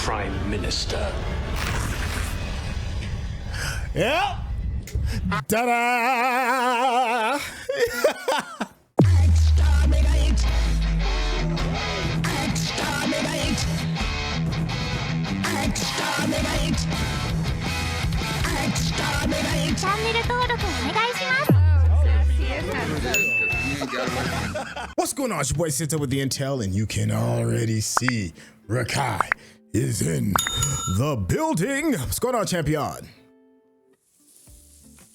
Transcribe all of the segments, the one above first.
Prime Minister. Yep. Ta-da! What's going on? It's your boy Lintott with the intel, and you can already see Rakai is in the building. What's going on, champion?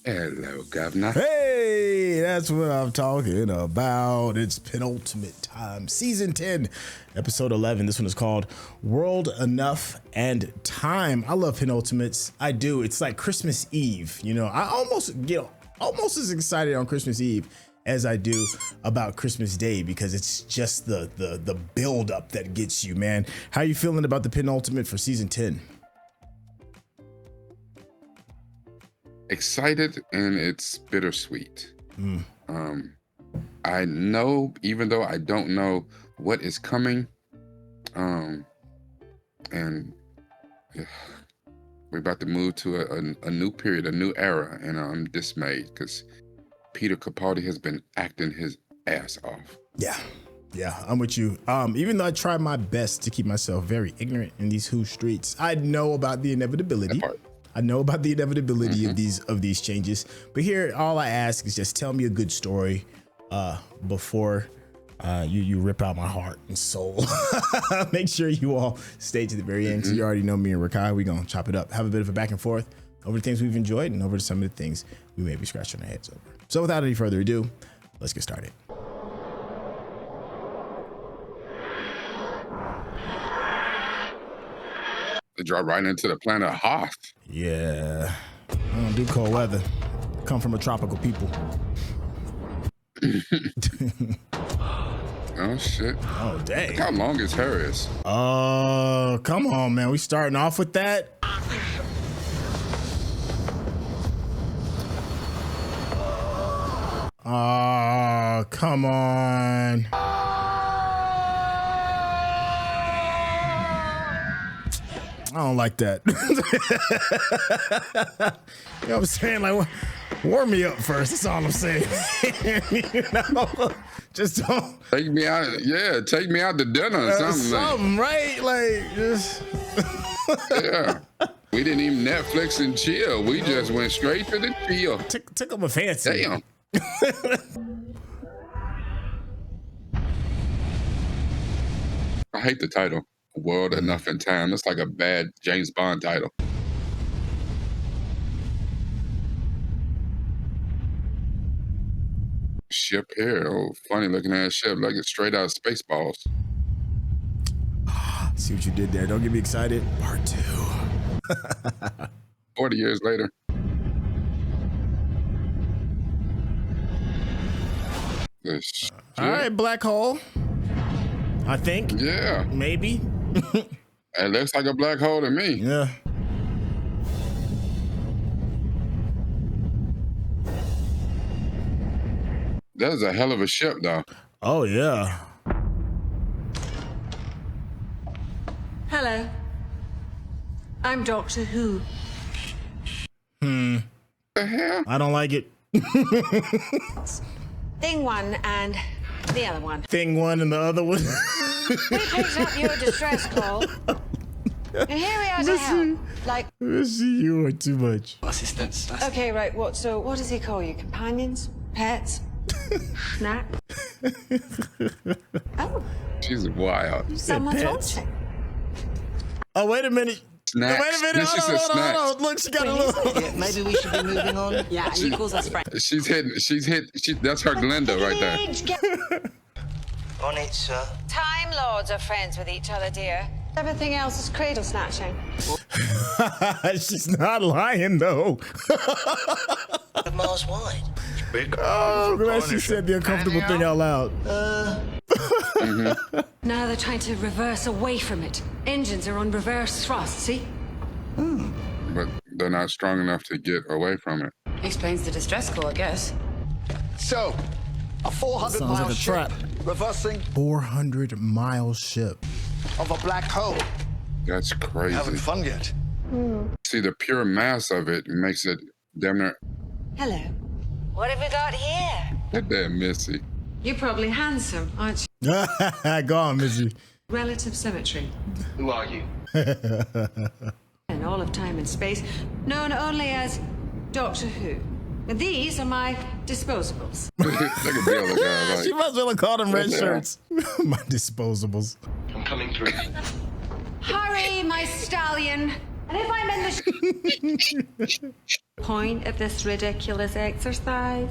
Hello, Governor. Hey, that's what I'm talking about. It's penultimate time, season 10, episode 11. This one is called World Enough and Time. I love penultimates. I do. It's like Christmas Eve. You know, I almost get almost as excited on Christmas Eve as I do about Christmas Day, because it's just the build up that gets you, man. How you feeling about the penultimate for season 10? Excited, and it's bittersweet. I know, even though I don't know what is coming, and we're about to move to a new period, a new era, and I'm dismayed because Peter Capaldi has been acting his ass off. Yeah, I'm with you. Even though I try my best to keep myself very ignorant in these Who streets, I know about the inevitability. I know about the inevitability of these changes. But here, all I ask is just tell me a good story before you rip out my heart and soul. Make sure you all stay to the very end, because you already know me and Rakai. We're gonna chop it up, have a bit of a back and forth over the things we've enjoyed and over some of the things we may be scratching our heads over. So without any further ado, let's get started. They drop right into the planet Hoth. Yeah, I don't do cold weather. Come from a tropical people. Oh shit. Oh dang. Look how long his hair is. Oh, come on, man. We starting off with that? Oh, come on. I don't like that. You know what I'm saying? Like, warm me up first. That's all I'm saying. You know? Just don't. Take me out. Yeah, take me out to dinner or something. Something, right? Like, just. Yeah. We didn't even Netflix and chill. We just went straight to the chill. Took up a fancy. Damn. I hate the title. World Enough and Time. It's like a bad James Bond title. Ship here. Oh, funny looking ass ship. Like it's straight out of Spaceballs. See what you did there. Don't get me excited. Part 2. 40 years later. All right, black hole. I think. Yeah. Maybe. It looks like a black hole to me. Yeah. That is a hell of a ship, though. Oh, yeah. Hello. I'm Doctor Who. The hell? I don't like it. Thing one and the other one. Thing one and the other one. We picked up your distress call. And here we are to help. Like, Missy, you are too much. Assistance. okay, right, what does he call you? Companions? Pets? Snack? Oh, She's wild. someone pets. talking. Oh, wait a minute. Snacks. Wait a minute. She said snacks. Hold on. Look, she got a little. Yeah, maybe we should be moving on. Yeah, and he calls us friends. She's hit. That's her Glenda right there. On it, sir. Time Lords are friends with each other, dear. Everything else is cradle snatching. She's not lying, though. Miles wide. Oh, I'm glad she said the uncomfortable thing out loud. Now they're trying to reverse away from it. Engines are on reverse thrust, see? But they're not strong enough to get away from it. Explains the distress call, I guess. So, a 400-mile like a ship trap. reversing 400-mile ship. of a black hole. That's crazy. Having fun yet? See, the pure mass of it makes it damn near. Hello. What have we got here? That damn Missy. You're probably handsome, aren't you? Go on, Missy. Relative symmetry. Who are you? In all of time and space, known only as Doctor Who. And these are my disposables. Look at the other guy. Like, She must well have called them red Yeah. shirts. My disposables. I'm coming through. Hurry, my stallion. And if I'm in the Point of this ridiculous exercise.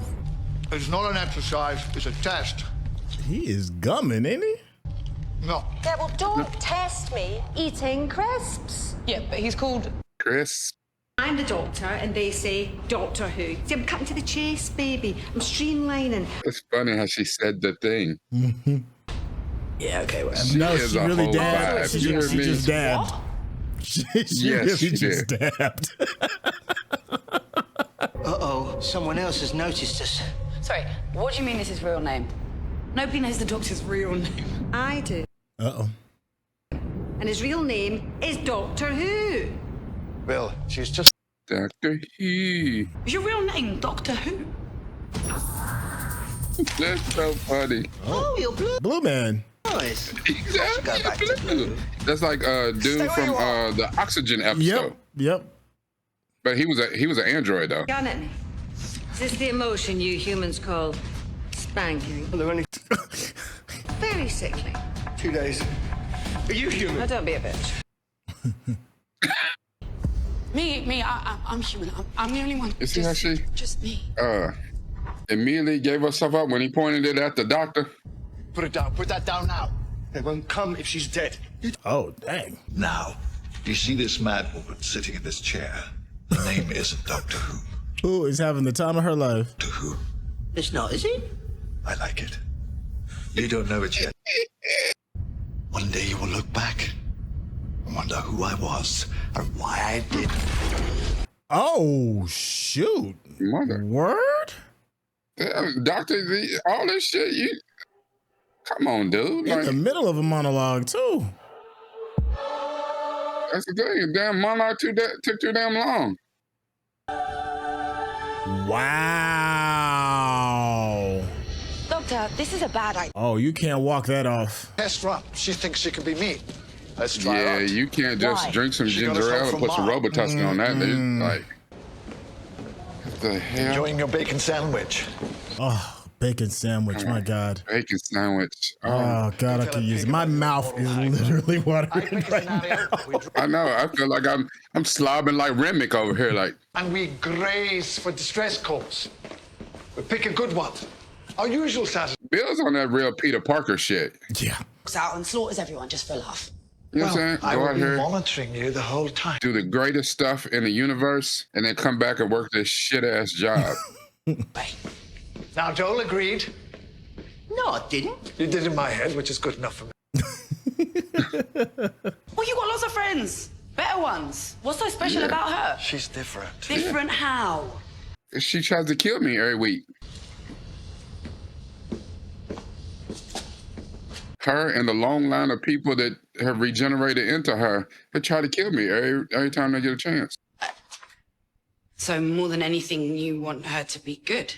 It's not an exercise, it's a test. He is gumming, ain't he? No. Yeah, well, don't test me eating crisps. Yeah, but he's called... Chris. I'm the Doctor, and they say Doctor Who. See, I'm cutting to the chase, baby. I'm streamlining. It's funny how she said the thing. Yeah, okay, well. She No, is she a really whole dabbed. vibe. She You hear just me? dabbed. She Yes, she just did. dabbed. Uh-oh, someone else has noticed us. Sorry, what do you mean this is real name? Nobody knows the Doctor's real name. I do. Uh-oh. And his real name is Doctor Who. Bill, she's just Dr. He. Is your real name Doctor Who? That's so funny. Oh, you're blue Blue man. eyes. Exactly. Go back to blue. That's like dude where from you are. the Oxygen episode. Yep. But he was an android though. Gun at me. Is this the emotion you humans call spanking? There are only Very sickly. 2 days. Are you human? Now don't be a bitch. I'm human. I'm the only one. You see how she Just me. immediately gave herself up when he pointed it at the doctor? Put it down. Put that down now. They won't come if she's dead. Oh, dang. Now, you see this mad woman sitting in this chair? Her name isn't Doctor Who. Who is having the time of her life? Doctor Who. It's not, is it? I like it. You don't know it yet. One day you will look back and wonder who I was and why I did. Oh, shoot. Mother. Word? Damn, doctor, all this shit, you come on, dude. In the middle of a monologue, too. That's the thing. Damn monologue took too damn long. Wow. Doctor, this is a bad idea. Oh, you can't walk that off. Test run. She thinks she can be me. Let's try it Yeah, out. you can't just Why? drink some She got ginger us ale home and from put some Mom. Robitussin on that. Dude. Like, what the hell? Enjoying your bacon sandwich. Oh, bacon sandwich. My God. Bacon sandwich. Oh, God, I can use it. My mouth is literally watering right now. I know. I feel like I'm slobbing like Remick over here. Like, And we graze for distress calls. We pick a good one. Our usual Saturday. Bill's on that real Peter Parker shit. Yeah. Walks out and slaughters everyone just for a laugh. You know what I'm saying? I Go will out be here, monitoring you the whole time. do the greatest stuff in the universe, and then come back and work this shit ass job. Now, Joel agreed. No, I didn't. You did in my head, which is good enough for me. Well, you got lots of friends. Better ones. What's so special Yeah. about her? She's different. Different how? She tries to kill me every week. Her and the long line of people that have regenerated into her, they try to kill me every time they get a chance. So more than anything, you want her to be good.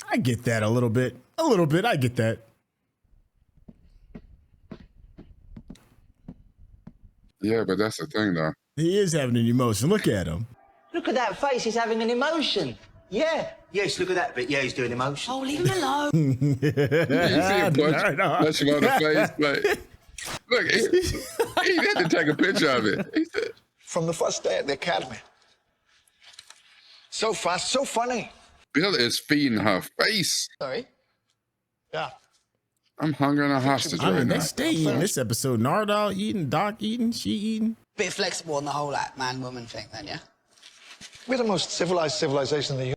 I get that a little bit. A little bit. I get that. Yeah, but that's the thing, though. He is having an emotion. Look at him. Look at that face, he's having an emotion. Yeah. Yes, look at that bit. Yeah, he's doing emotion. Oh, leave him alone. You see him punch him on the face? Like, look, he had to take a picture of it. He said, From the first day at the academy. So fast, so funny. Bill is feeding her face. Sorry? Yeah. I'm hungry and a hostage I mean, right they now. stay eating this episode. Nardole eating, Doc eating, she eating. Bit flexible on the whole like man-woman thing, then, yeah. We're the most civilized civilization in the universe.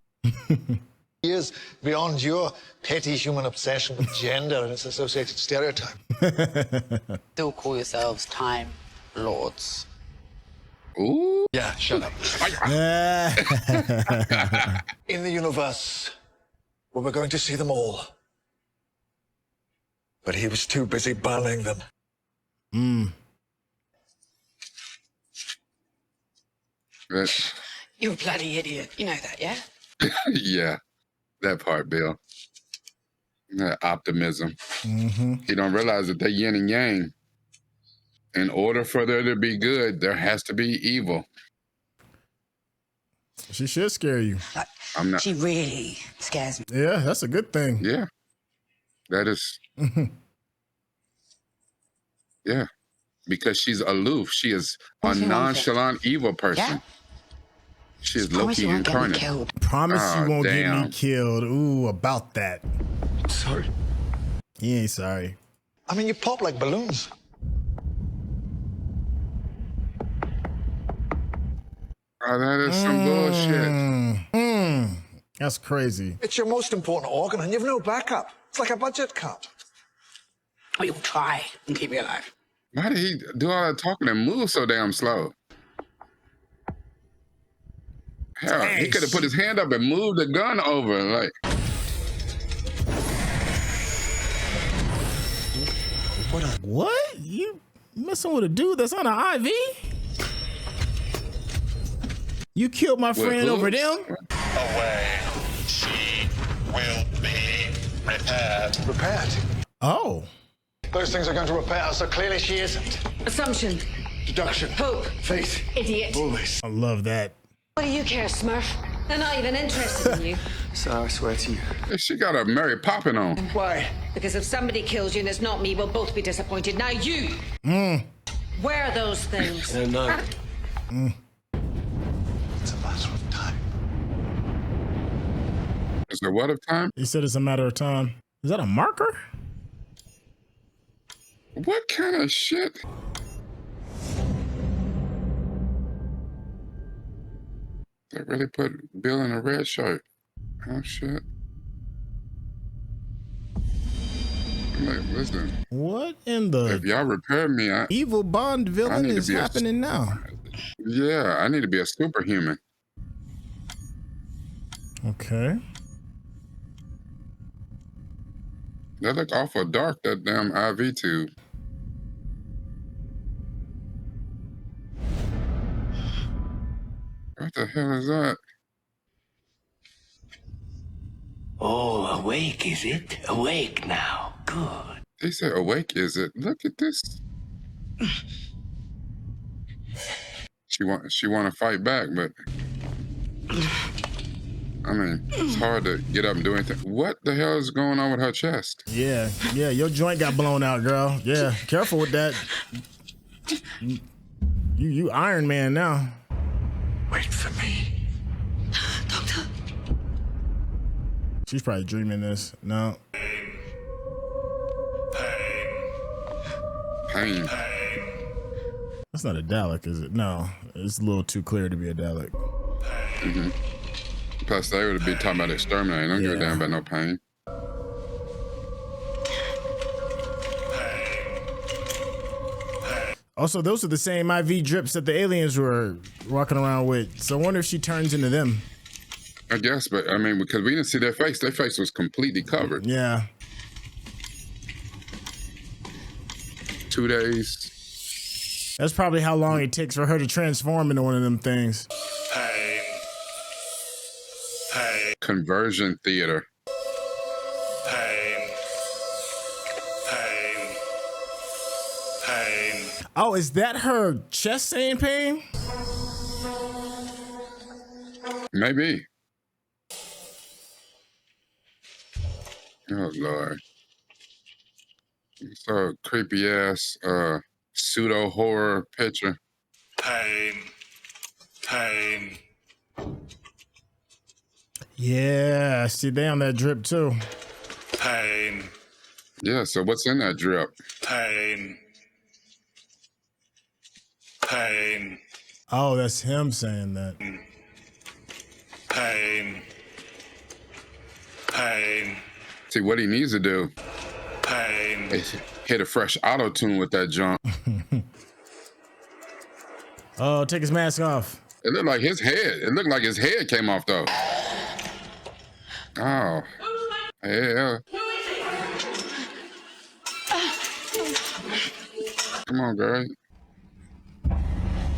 Years beyond your petty human obsession with gender and its associated stereotype. Still call yourselves Time Lords. Ooh. Yeah, shut up. In the universe, where we're going to see them all. But he was too busy burning them. But, You're a bloody idiot. You know that, yeah? yeah, that part, Bill. That optimism. You don't realize that they're yin and yang. In order for there to be good, there has to be evil. She should scare you. Like, I'm not. she really scares me. Yeah, that's a good thing. Yeah, that is. Yeah, because she's aloof. She is a nonchalant evil person. Yeah? She is Promise Loki you won't get me incarnate. killed. Promise Oh, you won't get me damn. killed. Ooh, about that. Sorry. He ain't sorry. I mean, you pop like balloons. Oh, that is some bullshit. That's crazy. It's your most important organ, and you've no backup. It's like a budget cut. Oh, you'll try and keep me alive. Why did he do all that talking and move so damn slow? Hell, he Dang, could have put his hand up and moved the gun over. Like, What? You messing with a dude that's on an IV? You killed my friend who? over them? Away. She will be repaired. Repaired. Oh. Those things are going to repair, so clearly she isn't. Assumption. Deduction. Hope. Faith. Idiot. Always. I love that. What do you care, Smurf? They're not even interested in you. So I swear to you. she got a Mary Poppin on. Why? Because if somebody kills you and it's not me, we'll both be disappointed. Now you! Where are those things? I don't know. It's a matter of time. Is there what of time? He said it's a matter of time. Is that a marker? What kind of shit? They really put Bill in a red shirt. Oh shit. Like, listen, What in if the y'all repair me, evil Bond villain need to is be a- happening now? yeah, I need to be a superhuman. Okay. That look awful dark, that damn IV tube. What the hell is that? Oh, awake, is it? Awake now. Good. They say awake, is it? Look at this. She want to fight back, but I mean, it's hard to get up and do anything. What the hell is going on with her chest? Yeah, your joint got blown out, girl. Yeah, careful with that. You Iron Man now. Wait for me. Doctor. She's probably dreaming this. No. Pain. That's not a Dalek, is it? No. It's a little too clear to be a Dalek. Plus, they would be talking about exterminating. I don't give a Yeah. damn about no pain. Also, those are the same IV drips that the aliens were walking around with. So I wonder if she turns into them. I guess, but I mean, because we didn't see their face. Their face was completely covered. Yeah. 2 days. That's probably how long it takes for her to transform into one of them things. Pain. Pain. Conversion theater. Pain. Pain. Pain. Oh, is that her chest saying pain? Maybe. Oh Lord. So creepy ass pseudo horror picture. Pain. Pain. Yeah, see, they on that drip too. Pain. Yeah, so what's in that drip? Pain. Pain. Oh, that's him saying that. Pain. Pain. See, what he needs to do Pain. is hit a fresh auto tune with that jump. Oh, take his mask off. It looked like his head. It looked like his head came off though. Oh. Yeah. Come on, girl.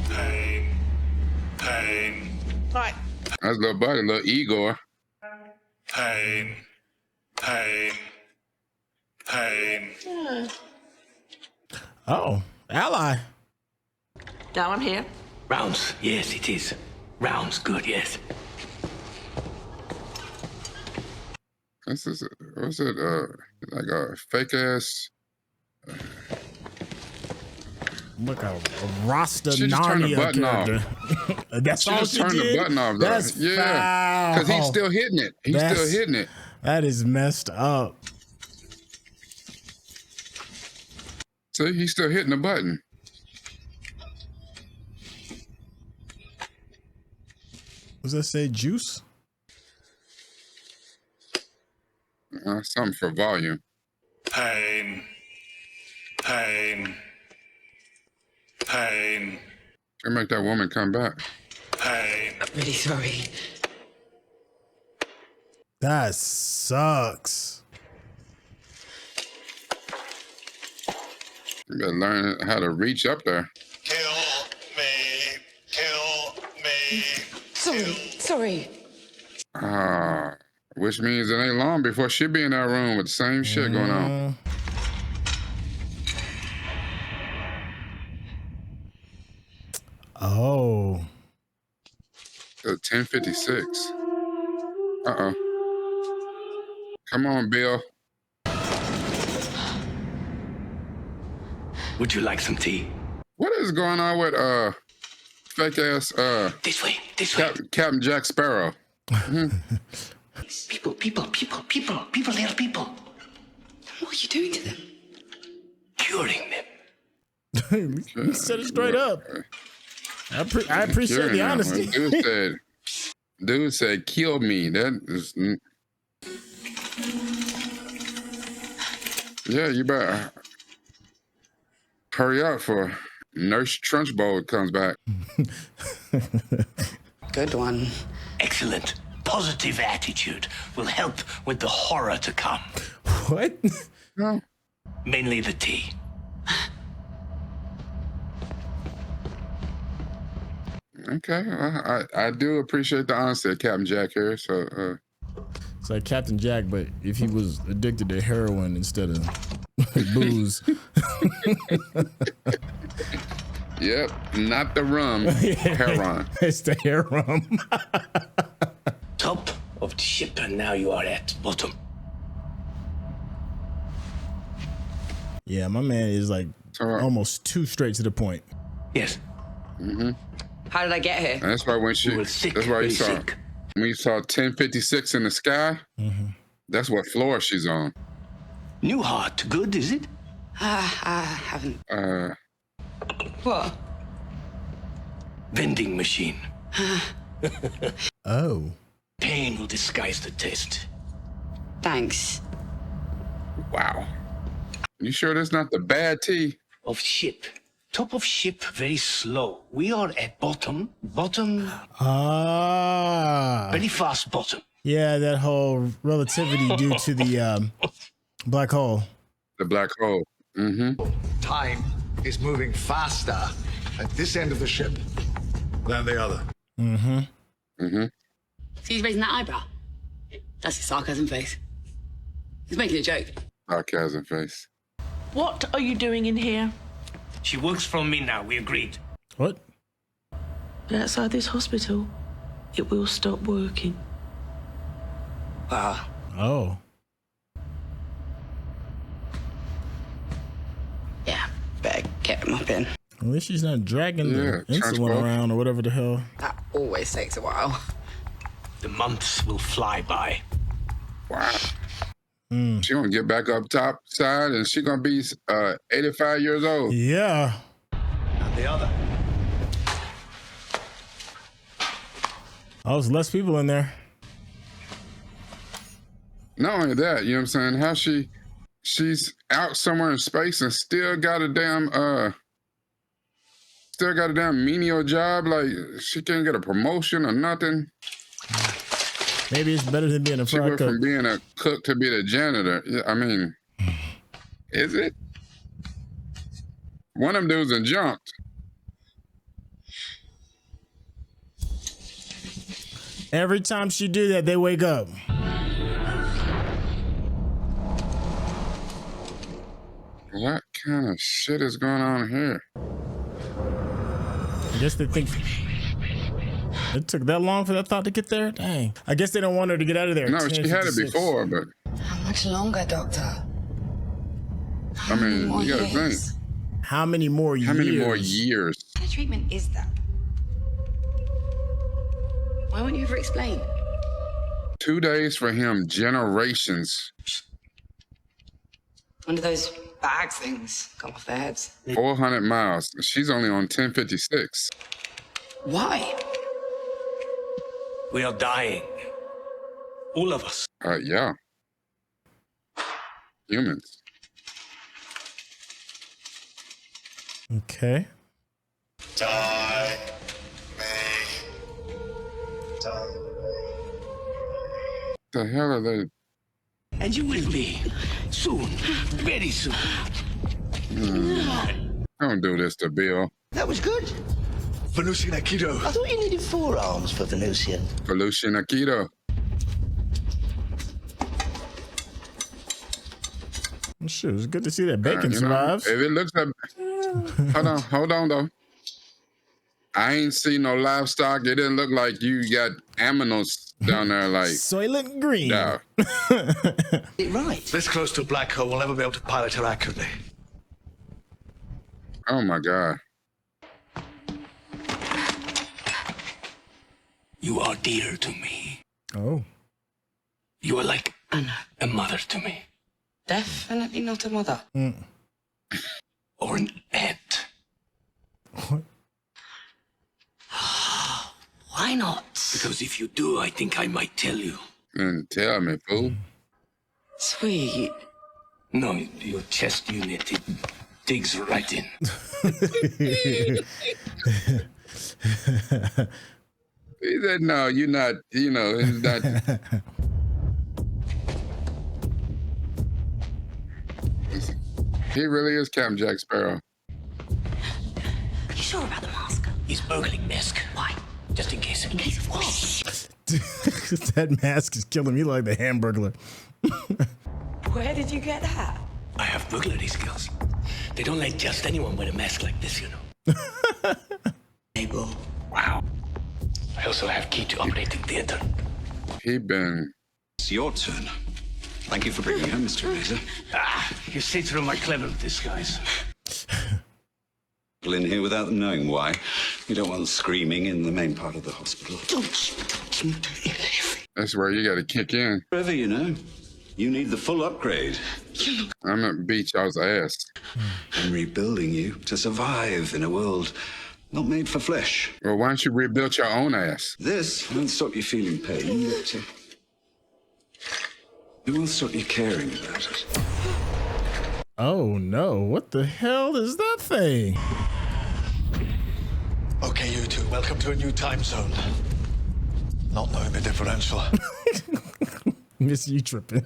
Pain. Pain. Right. That's little buddy, little Igor. Pain. Pain. Pain. Oh, ally. Now I'm here. Rounds, yes, it is. Rounds, good, yes. This is what's it? Like a fake ass. Look, a Rasta She just turned the Narnia button off. character. That's She all just she turned did? the button off. Though. That's Yeah, because he's still hitting it. He's still hitting it. That is messed up. See, he's still hitting the button. Does that say juice? Something for volume. Pain. Pain. Pain. Can make that woman come back. Pain. I'm really sorry. That sucks. You better learn how to reach up there. Kill me. Kill me. Sorry. Which means it ain't long before she be in that room with the same shit going on. Oh. 10:56. Uh-oh. Come on, Bill. Would you like some tea? What is going on with fake ass This way. Captain Jack Sparrow? People, little people. What are you doing to them? Curing them. He said it straight up. I appreciate the honesty. Dude said, kill me. That is... Yeah, you better hurry up for Nurse Trunchbull comes back. Good one. Excellent. Positive attitude will help with the horror to come. What? No. Mainly the tea. Okay, well, I do appreciate the honesty of Captain Jack here. So it's like Captain Jack, but if he was addicted to heroin instead of booze. Yep, not the rum, heroin. It's the heroin. Top of the ship, and now you are at bottom. Yeah, my man is like almost too straight to the point. Yes. Mm-hmm. How did I get here? And that's why when she, that's why you saw, when you saw 10:56 in the sky, that's what floor she's on. New heart, good, is it? I haven't. What? Vending machine. Oh. Pain will disguise the taste. Thanks. Wow. You sure that's not the bad tea? Of ship. Top of ship, very slow. We are at bottom. Bottom. Very fast bottom. Yeah, that whole relativity due to the black hole. The black hole. Time is moving faster at this end of the ship than the other. So he's raising that eyebrow? That's his sarcasm face. He's making a joke. Sarcasm face. What are you doing in here? She works for me now, we agreed. What? But outside this hospital, it will stop working. Oh. Yeah, better get him up in. At least she's not dragging the insulin transport around or whatever the hell. That always takes a while. The months will fly by. Wow. She gonna get back up top side and she gonna be 85 years old. Yeah. And the other. Oh, there's less people in there. Not only that, you know what I'm saying? How she's out somewhere in space and still got a damn menial job. Like she can't get a promotion or nothing. Maybe it's better than being a She fry went cook. from being a cook to be the janitor. Yeah, I mean, is it? One of them dudes and jumped. Every time she do that, they wake up. What kind of shit is going on here? I guess they think it took that long for that thought to get there. Dang. I guess they don't want her to get out of there. No, she had it before, but How much longer, Doctor? I mean, you gotta think. How many more years? How many more years? What kind of treatment is that? Why won't you ever explain? 2 days for him, generations. One of those bag things come off their heads. 400 miles. She's only on 1056. Why? We are dying. All of us. Yeah. Humans. Okay. Die. Die. The hell are they? And you will be. Soon. Very soon. Don't do this to Bill. That was good. Venusian Aikido. I thought you needed 4 arms for Venusian. Pollution Aikido. Shit, it's good to see that bacon You know, survives. if it looks like, hold on though. I ain't seen no livestock. It didn't look like you got aminos down there like Soylent Green. Yeah. Right. This close to a black hole, we'll never be able to pilot her accurately. Oh my God. You are dear to me. Oh. You are like a mother to me. Definitely not a mother. Or an aunt. What? Why not? Because if you do, I think I might tell you. And tell me, fool. Sweet. No, your chest unit, it digs right in. He said, no, you're not, you know, it's not. He really is Captain Jack Sparrow. Are you sure about the mask? He's burgling mask. Why? Just in case. In case of what? That mask is killing me like the Hamburglar. Where did you get that? I have burglary skills. They don't let just anyone wear a mask like this, you know. Able. Wow. I also have key to operating theater. He been. It's your turn. Thank you for bringing home, Mr. Razor. You see through my clever disguise. In here without them knowing why. You don't want screaming in the main part of the hospital. That's where you got to kick in. Forever, you know. You need the full upgrade. I'm gonna beat y'all's ass. I'm rebuilding you to survive in a world not made for flesh. Well, why don't you rebuild your own ass? This won't stop you feeling pain, but it will stop you caring about it. Oh no, what the hell is that thing? Okay, you two, welcome to a new time zone. Not knowing the differential. Miss you tripping.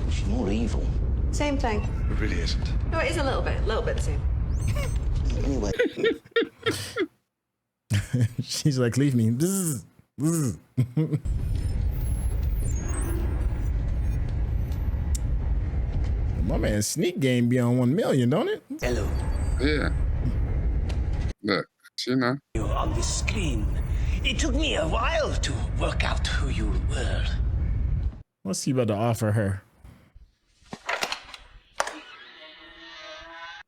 It's more evil. Same thing. It really isn't. No, it is a little bit the same. Anyway. She's like, leave me. My man's sneak game be on 1 million, don't it? Hello. Yeah. Look, you know. You're on the screen. It took me a while to work out who you were. What's he about to offer her?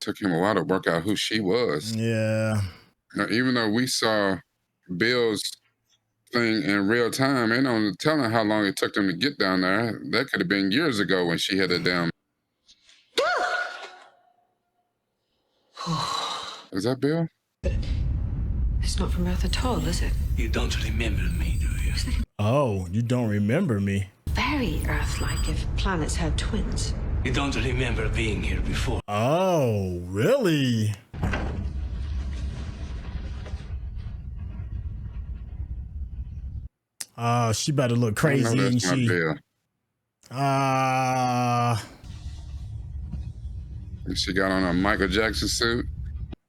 Took him a while to work out who she was. Yeah. Now, even though we saw Bill's thing in real time, ain't no telling how long it took them to get down there. That could have been years ago when she had it down. Is that Bill? It's not from Earth at all, is it? You don't remember me, do you? Oh, you don't remember me. Very Earth-like if planets had twins. You don't remember being here before. Oh, really? Oh, she about to look crazy, I know ain't that's not she? Bill. She got on a Michael Jackson suit.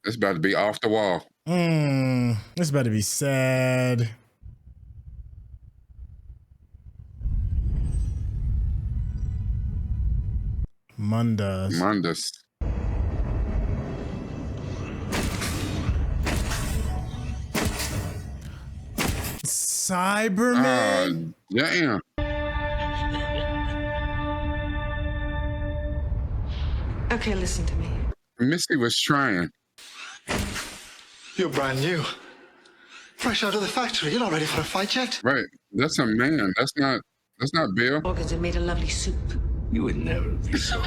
It's about to be off the wall. It's about to be sad. Mundus. Cybermen. Damn. Okay, listen to me. Missy was trying. You're brand new. Fresh out of the factory. You're not ready for a fight yet. Right. That's a man. That's not Bill. Organs have made a lovely soup. You would never be so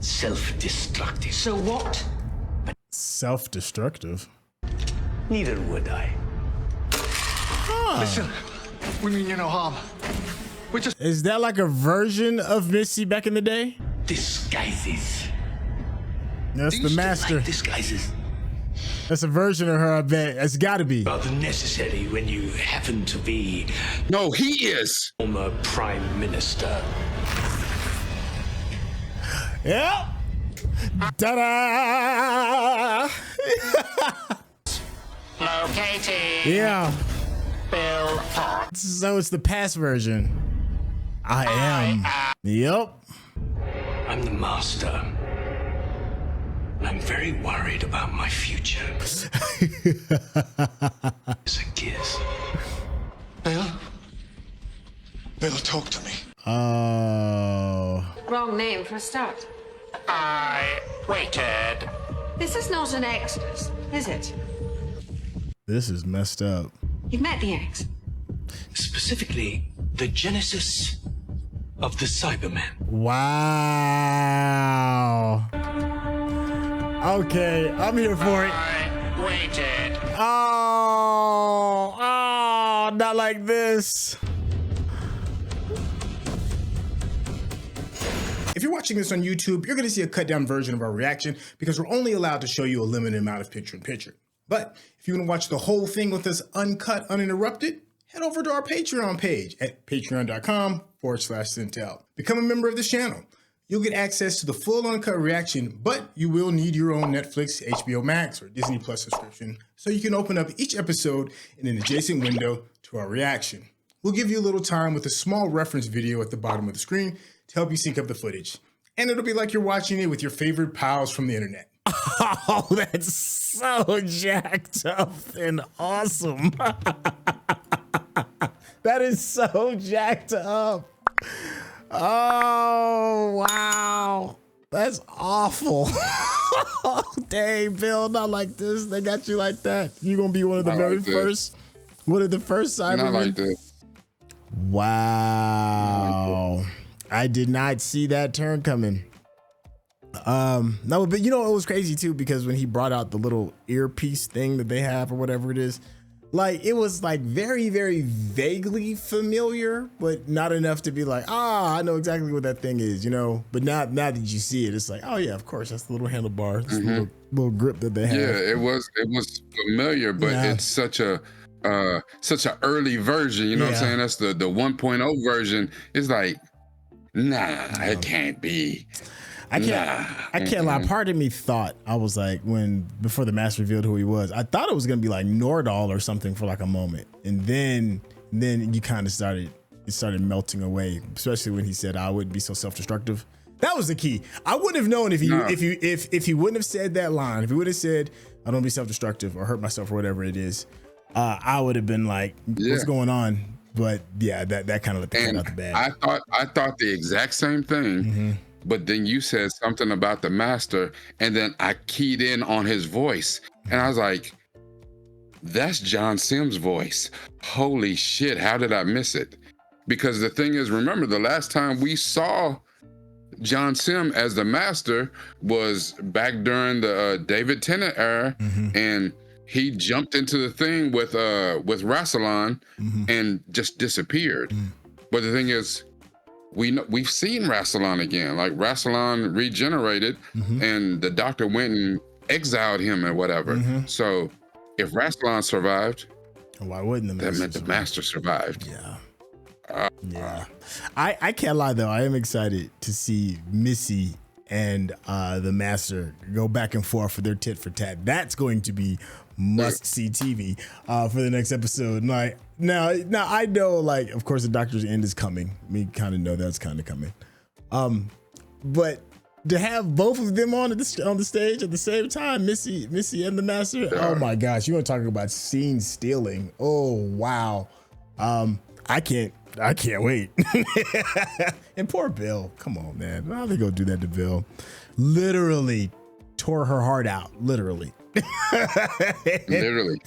self-destructive. So what? Self-destructive. Neither would I. Listen, we mean you no harm. We just... Is that like a version of Missy back in the day? Disguises. That's the master. Like disguises. That's a version of her, I bet. It's gotta be. Rather necessary when you happen to be... No, he is. Former Prime Minister. Yep. Ta-da! Located. Yeah. Bill. So it's the past version. I am. Yep. I'm the master. I'm very worried about my future. It's a kiss. Bill? Bill, talk to me. Oh. Wrong name for a start. I waited. This is not an Exodus, is it? This is messed up. You've met the X. Specifically, the genesis of the Cybermen. Wow. Okay, I'm here for it. I waited. Oh, not like this. If you're watching this on YouTube, you're going to see a cut down version of our reaction because we're only allowed to show you a limited amount of picture-in-picture. But if you want to watch the whole thing with us uncut, uninterrupted, head over to our Patreon page at patreon.com/Sintel. Become a member of this channel. You'll get access to the full uncut reaction, but you will need your own Netflix, HBO Max, or Disney Plus subscription so you can open up each episode in an adjacent window to our reaction. We'll give you a little time with a small reference video at the bottom of the screen to help you sync up the footage. And it'll be like you're watching it with your favorite pals from the internet. Oh, that's so jacked up and awesome. That is so jacked up. Oh, wow. That's awful. Dang, Bill, not like this. They got you like that. You're going to be one of the very first. One of the first Cybermen. Not like this. Wow. I did not see that turn coming. No, but you know, it was crazy too, because when he brought out the little earpiece thing that they have or whatever it is, like, it was like very, very vaguely familiar, but not enough to be like, I know exactly what that thing is, you know? But now that you see it, it's like, oh yeah, of course, that's the little handlebar, this little grip that they have. Yeah, it was familiar, but it's such a early version, you know what I'm saying? That's the 1.0 version. It's like, nah, it can't be. I can't lie. Part of me thought, I was like, before the master revealed who he was, I thought it was gonna be like Nardole or something for like a moment, and then you kind of started melting away, especially when he said, I wouldn't be so self-destructive. That was the key. I wouldn't have known if he wouldn't have said that line. If he would have said, I don't be self-destructive or hurt myself or whatever it is, I would have been like, what's going on? But yeah, that kind of let the cat out the bag. I thought the exact same thing. But then you said something about the master, and then I keyed in on his voice, and I was like, that's John Simm's voice. Holy shit, how did I miss it? Because the thing is, remember, the last time we saw John Simm as the master was back during the David Tennant era, and he jumped into the thing with Rassilon and just disappeared. But the thing is, we've seen Rassilon again. Like, Rassilon regenerated, and the doctor went and exiled him or whatever. So if Rassilon survived, why wouldn't the master that meant the master survived. Yeah. I can't lie though. I am excited to see Missy and the master go back and forth for their tit for tat. That's going to be must-see TV for the next episode. Like, now I know, like, of course, the Doctor's end is coming. We kind of know that's kind of coming. but to have both of them on the stage at the same time, Missy and the Master. Yeah. Oh my gosh, you want to talk about scene stealing? Oh wow, I can't wait. And poor Bill, come on, man, how they gonna do that to Bill? Literally tore her heart out, literally. Literally.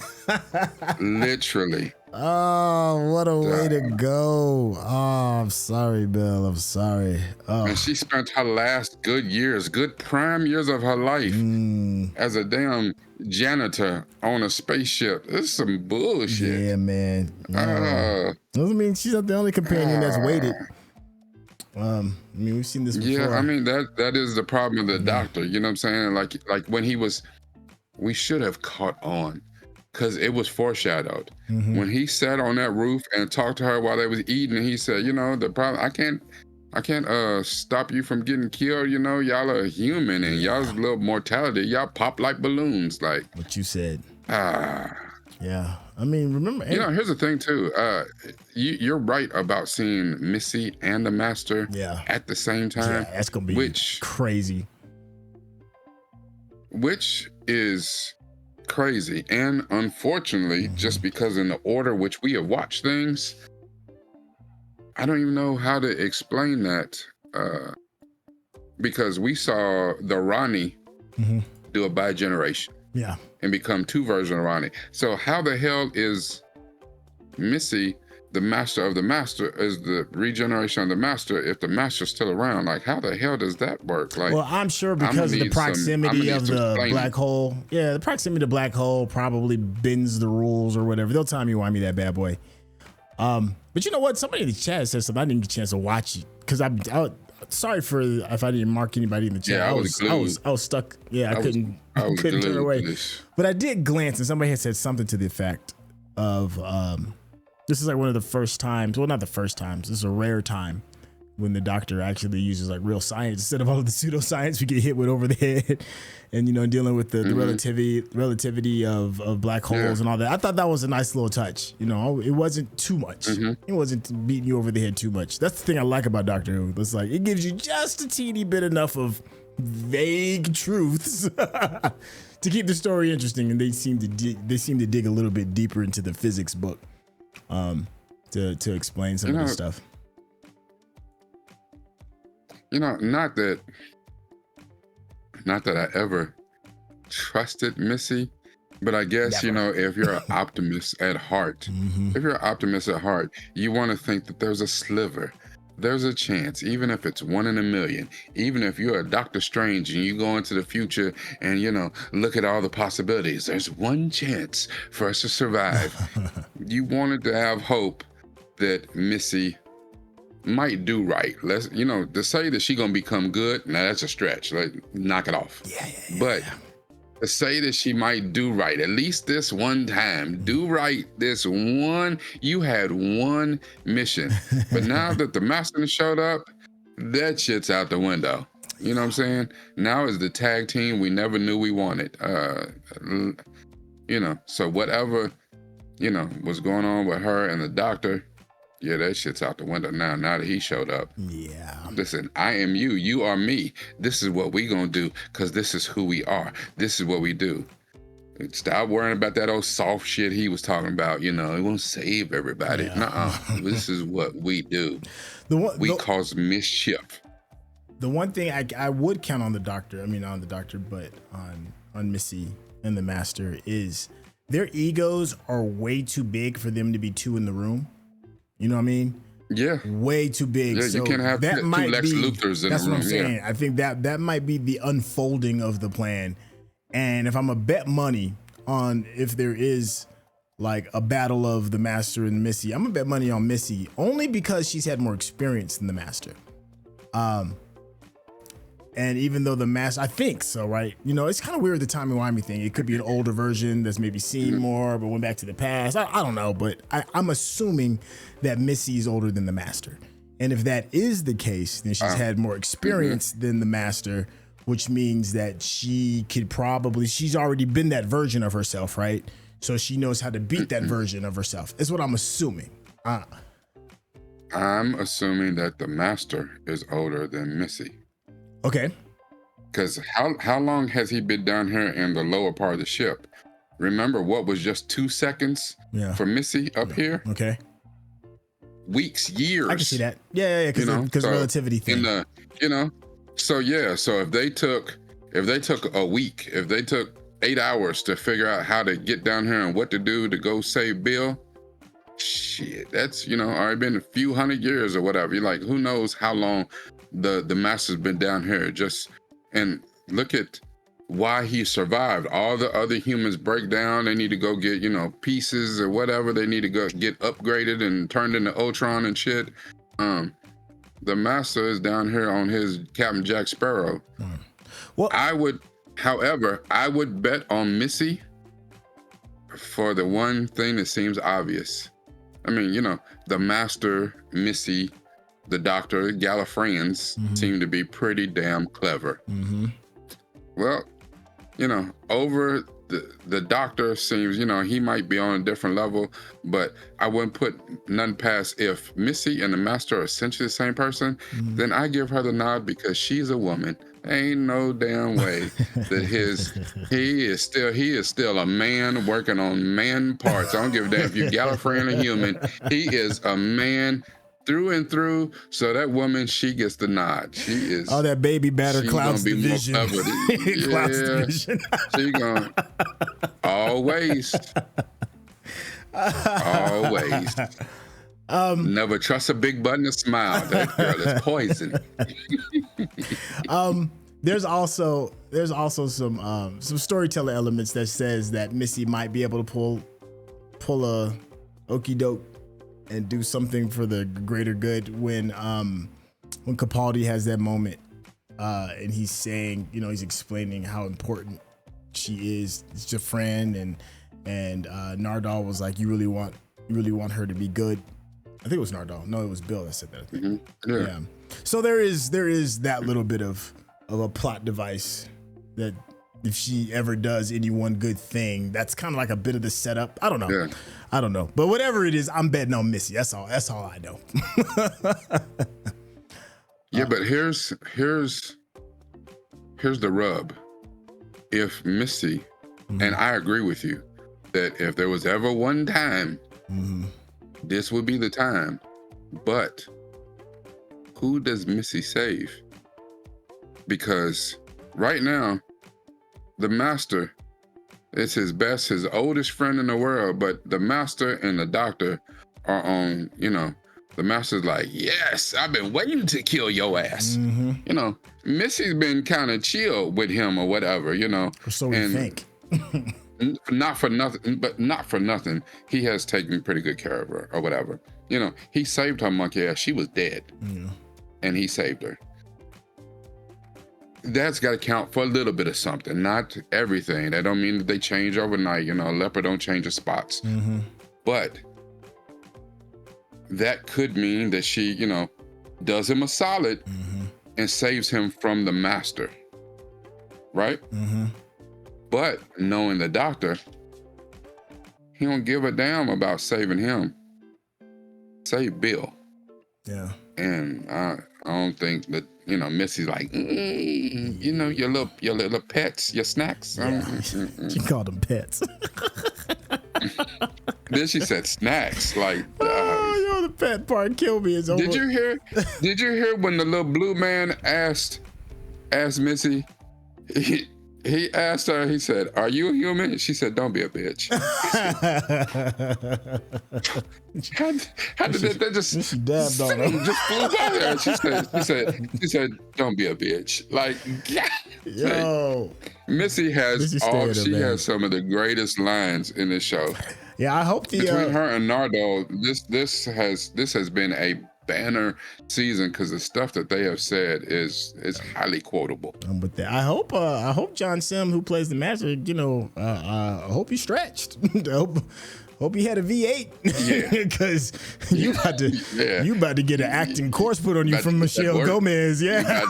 Oh, what a way to go. Oh, I'm sorry, Bill. I'm sorry. Oh. And she spent her last good prime years of her life as a damn janitor on a spaceship. This is some bullshit. Yeah, man. Doesn't mean she's not the only companion that's waited. I mean, we've seen this before. Yeah, I mean, that is the problem with the Doctor. You know what I'm saying? Like when we should have caught on, because it was foreshadowed. When he sat on that roof and talked to her while they was eating, he said, you know, the problem, I can't stop you from getting killed. You know, y'all are human and y'all's little mortality, y'all pop like balloons. Like what you said. Yeah. I mean, remember, you know, here's the thing too. You're right about seeing Missy and the Master at the same time. Yeah, that's gonna be crazy. Which is crazy, and unfortunately, just because in the order which we have watched things, I don't even know how to explain that. Because we saw the Ronnie do a bi-generation. Yeah. And become two versions of Ronnie. So how the hell is Missy the Master of the Master, is the regeneration of the Master, if the Master's still around? Like, how the hell does that work? Like, well, I'm sure because of the proximity of the black hole. Yeah, the proximity of the black hole probably bends the rules or whatever. They'll timey-wimey me that bad boy. But you know what? Somebody in the chat said something. I didn't get a chance to watch it because I sorry for if I didn't mark anybody in the chat. Yeah, I was stuck. Yeah, I couldn't turn away. But I did glance, and somebody had said something to the effect of this is like one of the first times. Well, not the first times. This is a rare time when the Doctor actually uses like real science instead of all of the pseudoscience we get hit with over the head, and you know, dealing with the relativity of black holes and all that. I thought that was a nice little touch. You know, it wasn't too much. It wasn't beating you over the head too much. That's the thing I like about Doctor Who. It's like it gives you just a teeny bit enough of vague truths to keep the story interesting, and they seem to dig a little bit deeper into the physics book to explain some of this stuff. You know, not that I ever trusted Missy, but I guess, you know, if you're an optimist at heart, you want to think that there's a sliver, there's a chance, even if it's 1 in a million, even if you're a Doctor Strange and you go into the future and, you know, look at all the possibilities, there's one chance for us to survive. You wanted to have hope that Missy might do right. Let's, you know, to say that she gonna become good, now that's a stretch. Like, knock it off. But to say that she might do right, at least this one time, do right this one, you had one mission. But now that the Master showed up, that shit's out the window. You know what I'm saying? Now is the tag team we never knew we wanted. You know, so whatever, you know, was going on with her and the Doctor, yeah, that shit's out the window now that he showed up. Yeah. Listen, I am you, you are me. This is what we gonna do, because this is who we are. This is what we do. Stop worrying about that old soft shit he was talking about. You know, it won't save everybody. Nuh-uh. This is what we do. We cause mischief. The one thing I would count on the Doctor, I mean, not on the Doctor, but on Missy and the Master, is their egos are way too big for them to be two in the room. You know what I mean? Yeah. Way too big. Yeah, so you can't have that two might Lex be, Luthors in that's the room. What I'm saying. I think that might be the unfolding of the plan. And if I'm a bet money on if there is like a battle of the Master and Missy, I'm gonna bet money on Missy only because she's had more experience than the Master. And even though the Master, I think so, right? You know, it's kind of weird, the timey-wimey thing. It could be an older version that's maybe seen more, but went back to the past. I don't know, but I'm assuming that Missy is older than the Master. And if that is the case, then she's had more experience than the Master, which means that she could probably, she's already been that version of herself, right? So she knows how to beat that version of herself. Is what I'm assuming. I'm assuming that the Master is older than Missy. Okay. Because how long has he been down here in the lower part of the ship? Remember what was just 2 seconds for Missy up here? Okay. Weeks, years. I can see that. Yeah, because relativity thing. So if they took a week, if they took 8 hours to figure out how to get down here and what to do to go save Bill, shit, that's already been a few hundred years or whatever. You're like, who knows how long the master's been down here? And look at why he survived. All the other humans break down. They need to go get, pieces or whatever. They need to go get upgraded and turned into Ultron and shit. The master is down here on his Captain Jack Sparrow. Well, I would bet on Missy for the one thing that seems obvious. I mean, the master, Missy, the doctor, Gallifreyans seem to be pretty damn clever. Well, over the doctor seems, he might be on a different level, but I wouldn't put none past if Missy and the master are essentially the same person, then I give her the nod because she's a woman. Ain't no damn way that he is still a man working on man parts. I don't give a damn if you're Gallifreyan or human. He is a man through and through. So that woman, she gets the nod. She is all that baby batter clouds division. Clouds division. She gonna always. Never trust a big button to smile. That girl is poison. There's also some storytelling elements that says that Missy might be able to pull a okey doke and do something for the greater good when Capaldi has that moment and he's saying, he's explaining how important she is. It's your friend, and Nardole was like, you really want her to be good. I think it was Nardole. No, it was Bill that said that. I think. Yeah. So there is that little bit of a plot device that if she ever does any one good thing, that's kind of like a bit of the setup. I don't know. Yeah. I don't know. But whatever it is, I'm betting on Missy. That's all I know. Yeah, but here's the rub. If Missy, and I agree with you, that if there was ever one time, this would be the time. But who does Missy save? Because right now, the master is his oldest friend in the world, but the master and the doctor are on, the master's like, yes, I've been waiting to kill your ass. Missy's been kind of chill with him or whatever, So we think. Not for nothing, he has taken pretty good care of her or whatever. He saved her monkey ass. She was dead. And he saved her. That's got to count for a little bit of something, not everything. That don't mean that they change overnight. Leopard don't change the spots. But that could mean that she, does him a solid and saves him from the master. Right? But knowing the doctor, he don't give a damn about saving him. Save Bill. Yeah. And I don't think that, Missy's like, your little pets, your snacks. Yeah. She called them pets. Then she said snacks. Like, the pet part killed me. It's over. Did you hear when the little blue man asked Missy? He asked her, he said, are you a human? She said, don't be a bitch. How did that just, she dabbed on her. Just flew by there. She said, don't be a bitch. Like, yo. Missy has some of the greatest lines in this show. Yeah, I hope between her and Nardole, this has been a banner season because the stuff that they have said is highly quotable. I'm with that. I hope John Simm, who plays the master, I hope he's stretched. hope he had a V8 because you about to get an acting course put on you from Michelle Gomez. Yeah,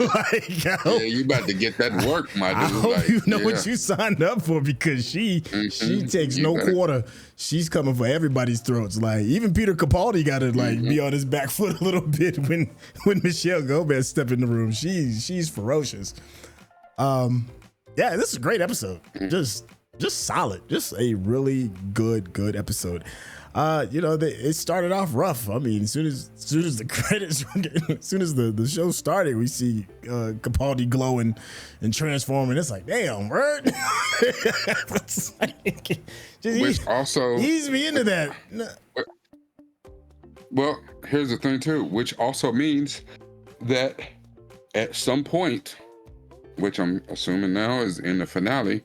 you about to get that work, my dude. I hope you know what you signed up for because she takes quarter. She's coming for everybody's throats. Like even Peter Capaldi got to be on his back foot a little bit when Michelle Gomez step in the room. She's ferocious. Yeah, this is a great episode. Just solid. Just a really good episode. It started off rough. I mean, as soon as the credits, as soon as the show started, we see Capaldi glowing and transforming. It's like, damn, word. Which also ease me into that. Well, here's the thing too, which also means that at some point, which I'm assuming now is in the finale,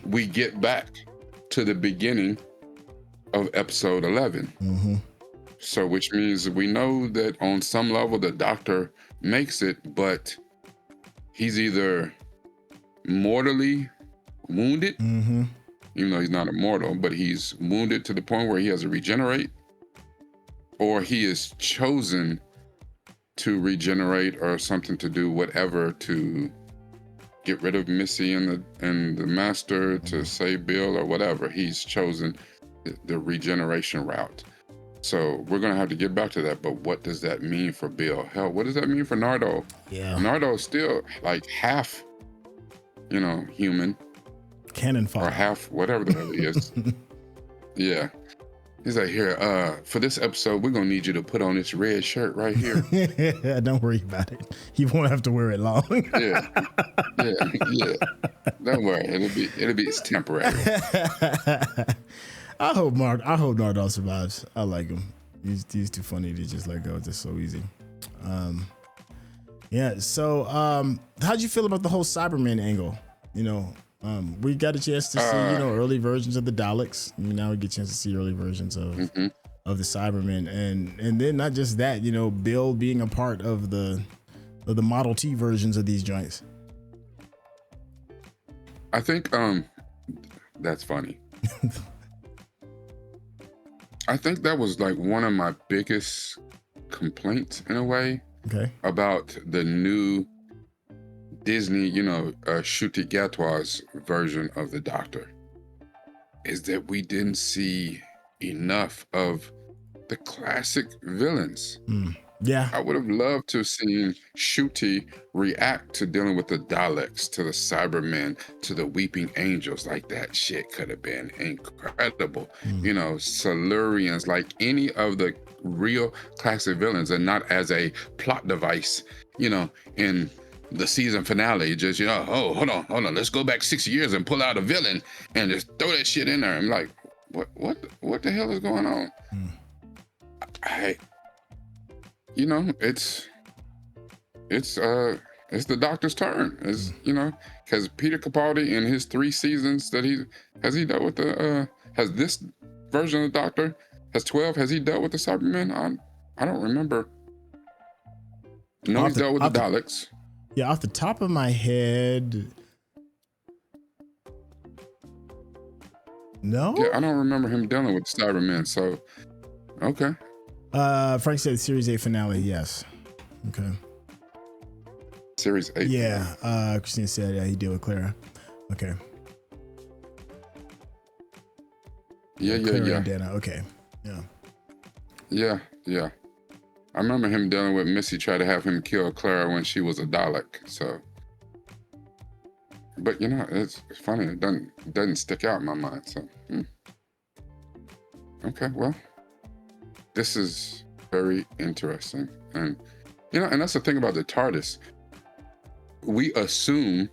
we get back to the beginning of episode 11. So which means we know that on some level the Doctor makes it, but he's either mortally wounded, even though he's not immortal, but he's wounded to the point where he has to regenerate, or he is chosen to regenerate or something to do whatever to get rid of Missy and the Master to save Bill or whatever. He's chosen the regeneration route. So we're gonna have to get back to that. But what does that mean for Bill? Hell, what does that mean for Nardole? Yeah, Nardole's still like half, human, cannon fodder, or half whatever the hell he is. Yeah. He's like, here, for this episode, we're gonna need you to put on this red shirt right here. Don't worry about it. You won't have to wear it long. yeah. Don't worry, it'll be it's temporary. I hope Nardole survives. I like him. He's too funny to just let go. It's just so easy. So how'd you feel about the whole Cybermen angle? We got a chance to see, early versions of the Daleks. Now we get a chance to see early versions of the Cybermen, and then not just that, Bill being a part of the Model T versions of these joints. I think that's funny. I think that was like one of my biggest complaints in a way about the new Disney, Ncuti Gatwa's version of the Doctor, is that we didn't see enough of the classic villains. Yeah, I would have loved to have seen Ncuti react to dealing with the Daleks, to the Cybermen, to the Weeping Angels. Like that shit could have been incredible. Silurians, like any of the real classic villains, and not as a plot device, in the season finale, just, hold on, let's go back 6 years and pull out a villain and just throw that shit in there. I'm like, what the hell is going on? It's the Doctor's turn. It's, because Peter Capaldi in his 3 seasons that he dealt with has this version of the Doctor, has 12, has he dealt with the Cybermen? I don't remember. No, he's dealt with the Daleks. Yeah, off the top of my head, no. Yeah, I don't remember him dealing with the Cybermen. So, okay. Frank said Series 8 finale. Yes. Okay. Series 8. Yeah. Christine said he dealt with Clara. Okay. Yeah. And Dana. Okay. Yeah. Yeah. I remember him dealing with Missy, try to have him kill Clara when she was a Dalek. So, but it's funny. It doesn't stick out in my mind. So, okay. Well, this is very interesting, and and that's the thing about the TARDIS. We assume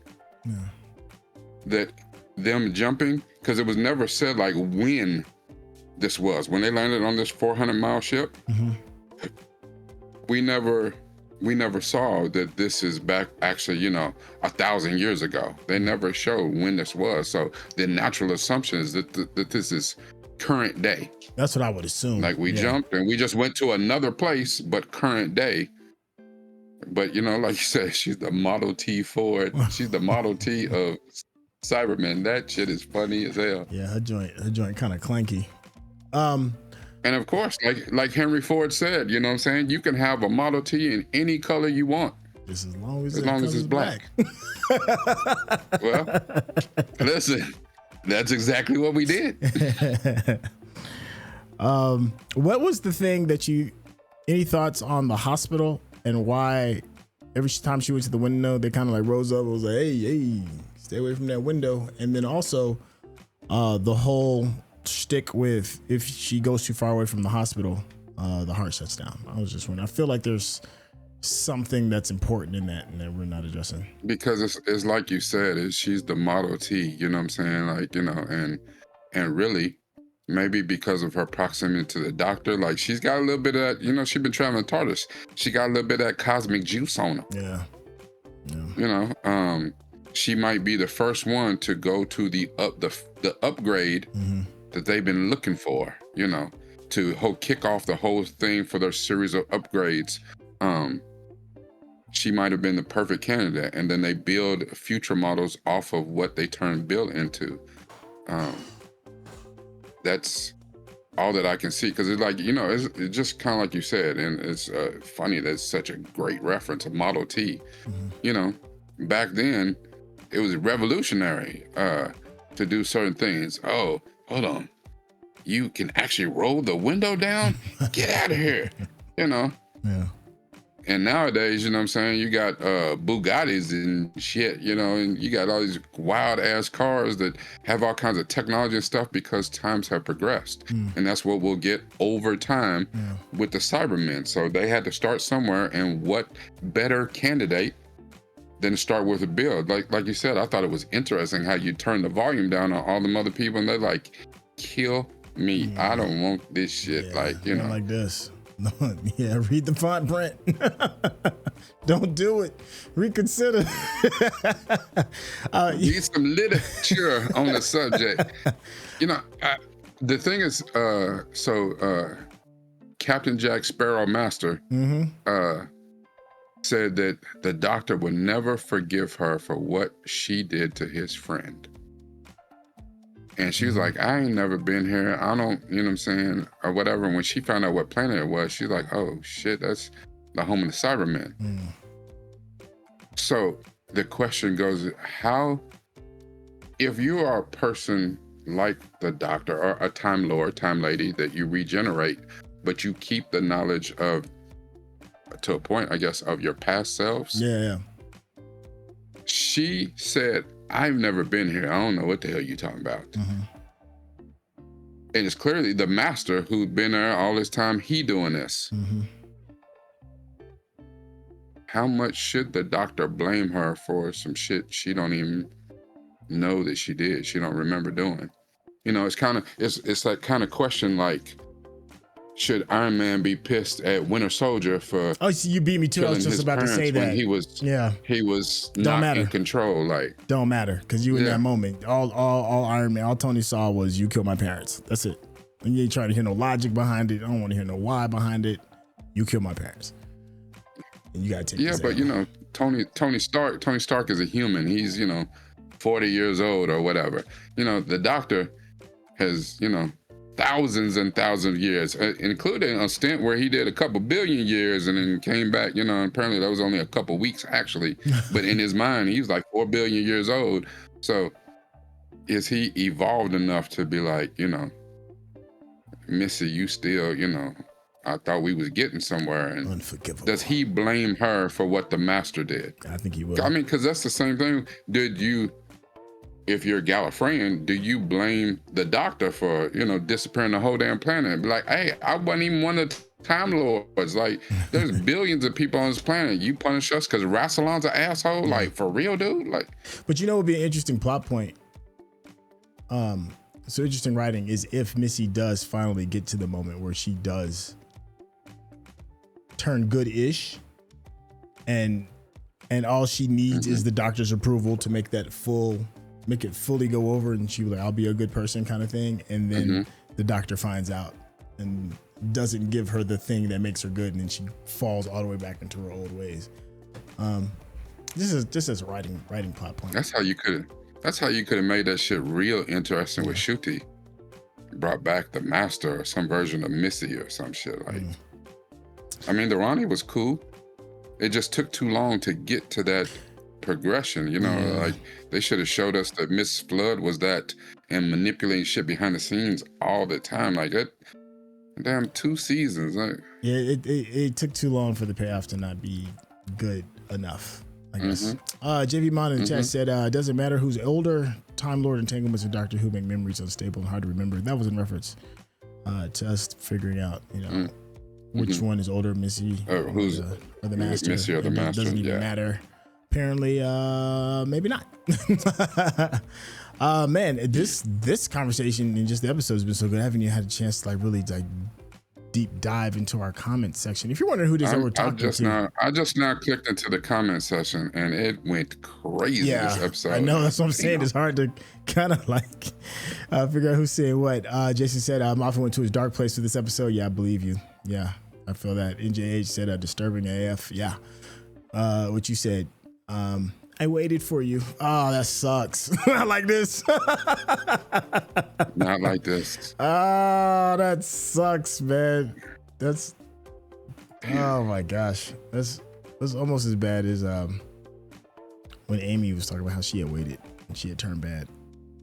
that them jumping, because it was never said like when this was, when they landed on this 400-mile ship. We never saw that this is back actually, 1,000 years ago. They never showed when this was. So the natural assumption is that this is current day. That's what I would assume. Like we jumped and we just went to another place, but current day. But like you said, she's the Model T Ford. She's the Model T of Cybermen. That shit is funny as hell. Yeah, her joint kind of clanky. And of course, like Henry Ford said, you know what I'm saying? You can have a Model T in any color you want. Just as long as it's black. Well, listen, that's exactly what we did. What was the thing that any thoughts on the hospital and why every time she went to the window, they kind of like rose up and was like, hey, stay away from that window. And then also the whole shtick with if she goes too far away from the hospital, the heart shuts down. I was just wondering, I feel like there's something that's important in that and that we're not addressing. Because it's like you said, she's the Model T, you know what I'm saying? Like, you know, and really, maybe because of her proximity to the doctor, like she's got a little bit of that, you know, she's been traveling TARDIS. She got a little bit of that cosmic juice on her. Yeah. You know, she might be the first one to go to the upgrade that they've been looking for, you know, to kick off the whole thing for their series of upgrades. She might have been the perfect candidate, and then they build future models off of what they turn Bill into. That's all that I can see, because it's like, you know, it's just kind of like you said, and it's funny that it's such a great reference, a Model T. You know, back then, it was revolutionary to do certain things. Oh, hold on. You can actually roll the window down? Get out of here, you know? Yeah. And nowadays, you know what I'm saying, you got Bugattis and shit, you know, and you got all these wild ass cars that have all kinds of technology and stuff because times have progressed. And that's what we'll get over time with the Cybermen. So they had to start somewhere, and what better candidate than to start with a build? Like you said, I thought it was interesting how you turn the volume down on all them other people and they're like, kill me. I don't want this shit. Like, you know. Like this. Yeah, read the font print. Don't do it. Reconsider. Read some literature on the subject. You know, the thing is, Captain Jack Sparrow Master said that the doctor would never forgive her for what she did to his friend. And she was like, I ain't never been here. I don't, you know what I'm saying, or whatever. And when she found out what planet it was, she's like, oh shit, that's the home of the Cybermen. So the question goes, how, if you are a person like the doctor or a Time Lord, Time Lady, that you regenerate, but you keep the knowledge of, to a point, I guess, of your past selves. Yeah. She said, I've never been here. I don't know what the hell you're talking about. And it's clearly the master who'd been there all this time, he doing this. How much should the doctor blame her for some shit she don't even know that she did, she don't remember doing? You know, it's kind of, it's that kind of question like, should Iron Man be pissed at Winter Soldier for? Oh, so you beat me too. I was just about to say that. He was not in control. Like, don't matter, because you in that moment. All Iron Man, all Tony saw was you killed my parents. That's it. And you ain't trying to hear no logic behind it. I don't want to hear no why behind it. You killed my parents, and you gotta take. Yeah, but you know, Tony Stark is a human. He's 40 years old or whatever. You know, the Doctor has thousands and thousands of years, including a stint where he did a couple billion years and then came back, and apparently that was only a couple weeks actually, but in his mind, he was like 4 billion years old. So is he evolved enough to be like, Missy, you still, I thought we was getting somewhere. And unforgivable. Does he blame her for what the master did? I think he will. I mean, because that's the same thing. If you're Gallifreyan, do you blame the Doctor for, disappearing the whole damn planet? And be like, hey, I wasn't even one of the Time Lords. Like, there's billions of people on this planet. You punish us because Rassilon's an asshole? Like, for real, dude? Like, but would be an interesting plot point. So interesting writing is if Missy does finally get to the moment where she does turn good-ish, and all she needs is the Doctor's approval to make it fully go over, and she was like, I'll be a good person kind of thing. And then the Doctor finds out and doesn't give her the thing that makes her good, and then she falls all the way back into her old ways. This is just as a writing plot point. That's how you could have made that shit real interesting with Ncuti. brought back the Master or some version of Missy or some shit. Like, I mean, the Ronnie was cool. It just took too long to get to that progression, you know. Like, they should have showed us that Miss Flood was that and manipulating shit behind the scenes all the time. Like, that damn 2 seasons. Like, it took too long for the payoff to not be good enough, I guess. JV Mon in the chat said, doesn't matter who's older, Time Lord entanglements with Doctor Who make memories unstable and hard to remember. That was in reference to us figuring out, you know, which one is older, Missy or the Master. Missy or the Master. Doesn't even matter. Apparently, maybe not. Man, this conversation in just the episode has been so good. I haven't even had a chance to like really like deep dive into our comment section. If you're wondering who this is we're talking to, I just now clicked into the comment section and it went crazy this episode. I know, that's what I'm saying. It's hard to kind of like figure out who's saying what. Jason said Moffat went to his dark place for this episode. Yeah, I believe you. Yeah, I feel that. NJH said disturbing AF. Yeah. What you said. I waited for you. Oh, that sucks. Not like this. Not like this. Oh, that sucks, man. That's, oh my gosh. That's almost as bad as when Amy was talking about how she had waited and she had turned bad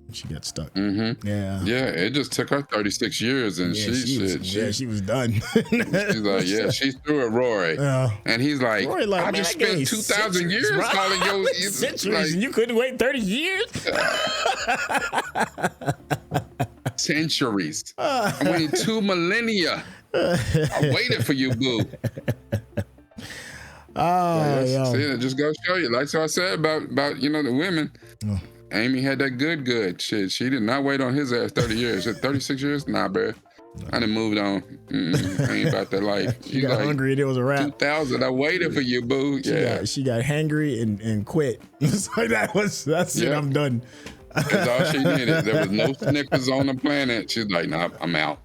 and she got stuck. Yeah, it just took her 36 years and she was done. She's like, she threw at Roy, and he's like, Roy, like, I just spent 2,000 years calling you centuries, like, and you couldn't wait 30 years. Centuries. I waited 2 millennia. I waited for you, boo. See, it just goes show you. Like I said about you know the women. Amy had that good shit. She did not wait on his ass 30 years. 36 years? Nah, bro. I done moved on. I ain't about that life. She got like, hungry and it was a wrap. 2000. I waited for you, boo. She got hangry and quit. It's like that's it. I'm done. That's all she needed. There was no Snickers on the planet. She's like, nah, I'm out.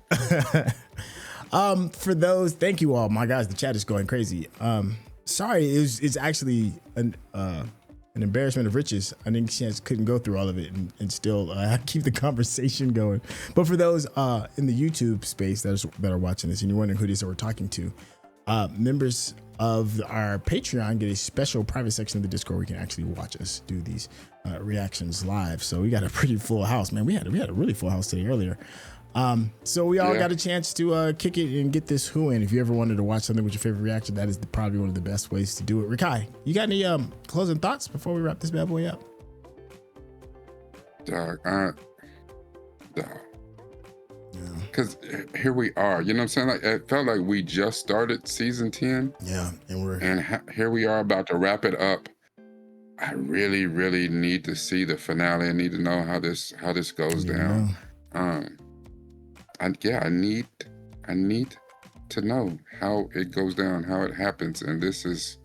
For those, thank you all. My guys, the chat is going crazy. Sorry, it's actually an embarrassment of riches. I think Chance couldn't go through all of it and still keep the conversation going. But for those in the YouTube space that are watching this and you're wondering who it is that we're talking to, members of our Patreon get a special private section of the Discord where you can actually watch us do these reactions live. So we got a pretty full house, man. We had a really full house today earlier. So we all got a chance to kick it and get this Who in. If you ever wanted to watch something with your favorite reaction, that is probably one of the best ways to do it. Rikai, you got any closing thoughts before we wrap this bad boy up? Because here we are, you know what I'm saying? Like, it felt like we just started season 10. Yeah, and here we are about to wrap it up. I really, really need to see the finale. I need to know how this goes down. I need to know how it goes down, how it happens, and this is,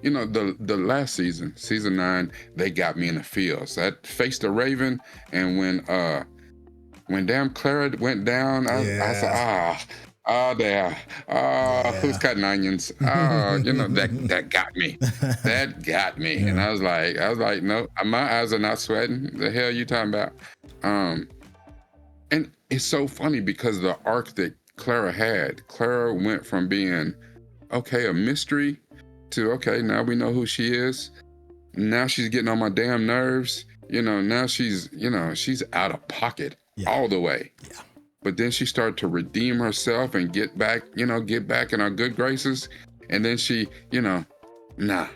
you know, the last season, season 9, they got me in the feels. That Face the Raven, and when damn Clara went down, I said, who's cutting onions? You know, that got me. That got me. And I was like, no, my eyes are not sweating. The hell you talking about? And it's so funny because the arc that Clara went from being, okay, a mystery to, okay, now we know who she is. Now she's getting on my damn nerves. You know, now she's out of pocket all the way. Yeah. But then she started to redeem herself and get back in our good graces. And then she, nah,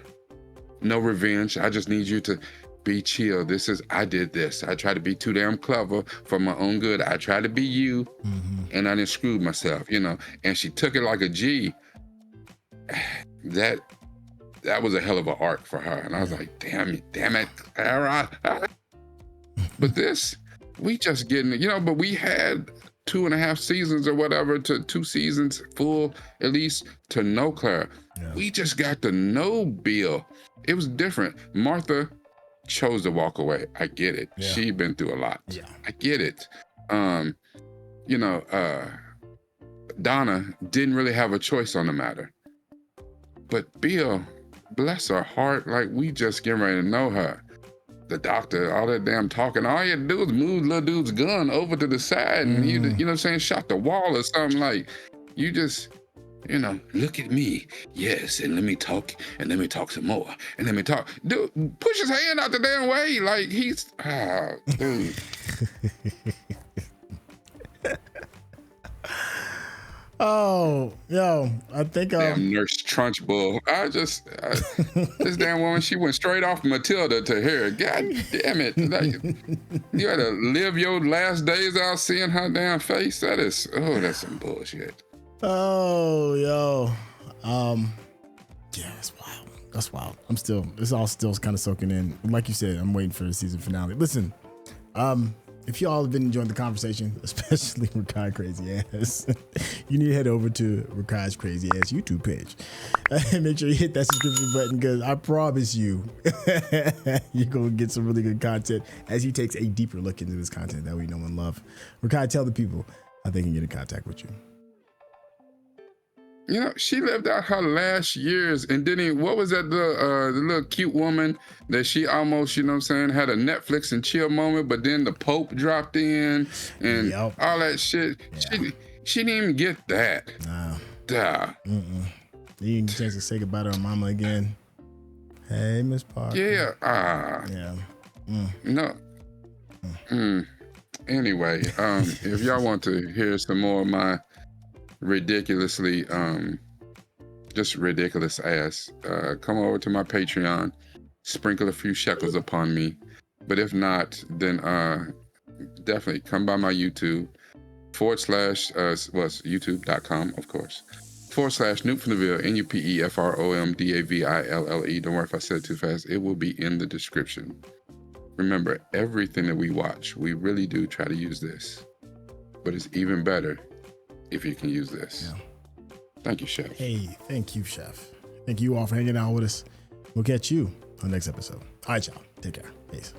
no revenge. I just need you to be chill. I did this. I tried to be too damn clever for my own good. I tried to be you, and I didn't screw myself, And she took it like a G. That was a hell of an arc for her. And I was like, damn it, Clara. But this, we just getting, but we had 2.5 seasons or whatever to 2 seasons full, at least, to know Clara. Yeah. We just got to know Bill. It was different. Martha chose to walk away. I get it. Yeah. She'd been through a lot. Yeah. I get it. Donna didn't really have a choice on the matter. But Bill, bless her heart, like we just getting ready to know her. the doctor, all that damn talking, all you had to do was move little dude's gun over to the side and you know what I'm saying, shot the wall or something. Like, you just, you know, look at me. Yes, and let me talk some more. And let me talk. Dude, push his hand out the damn way. Like, he's, dude. Oh, yo, I think damn Nurse Trunchbull. This damn woman, she went straight off Matilda to here. God damn it. Like, you had to live your last days out seeing her damn face. That's some bullshit. Oh, yo. Yeah, that's wild. That's wild. It's all still kind of soaking in. Like you said, I'm waiting for the season finale. Listen, if y'all have been enjoying the conversation, especially Rakai Crazy Ass, you need to head over to Rakai's Crazy Ass YouTube page and make sure you hit that subscription button, because I promise you, you're going to get some really good content as he takes a deeper look into this content that we know and love. Rakai, tell the people how they can get in contact with you. You know, she lived out her last years, and then what was that, the little cute woman that she almost, you know what I'm saying, had a Netflix and chill moment, but then the Pope dropped in and all that shit. Yeah. She didn't even get that. No. Duh. You didn't get a chance to say goodbye to her mama again. Hey, Miss Parker. Yeah. Yeah. No. Anyway, if y'all want to hear some more of my ridiculously just ridiculous ass, come over to my Patreon, sprinkle a few shekels upon me, but if not, then definitely come by my YouTube youtube.com, of course, /Newt from the Ville, NUPEFROMDAVILLE. Don't worry if I said it too fast, it will be in the description. Remember, everything that we watch, we really do try to use this, but it's even better if you can use this. Yeah. Thank you, Chef. Hey, thank you, Chef. Thank you all for hanging out with us. We'll catch you on the next episode. All right, y'all. Take care. Peace.